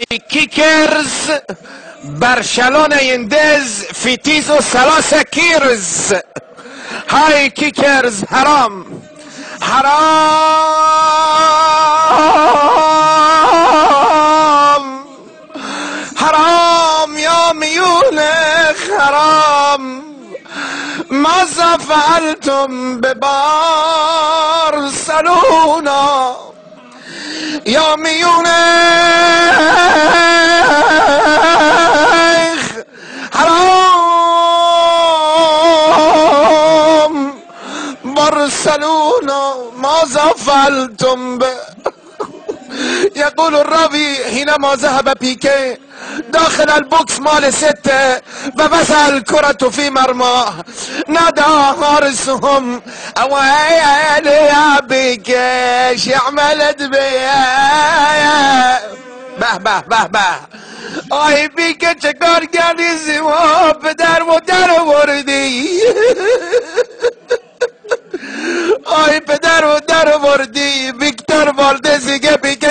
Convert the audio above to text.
كيكرز برشلونة يندز في تيزو 3 كيرز. هاي كيكرز حرام حرام حرام يا ميونخ حرام. ماذا فعلتم ببارسلونا يا ميونخ حرام. برشلونة ماذا فعلتم يقول الراوي حينما ذهب بيكي داخل البوكس مال 6 ووضع الكرة في مرماه نادى حارسهم اويلي يا بيكي شو عملت بيا به به به به. آی بیکه چه کار کردی زیما پدر مادر وردی. آی پدر مادر وردی. ویکتور والدزی که بیکه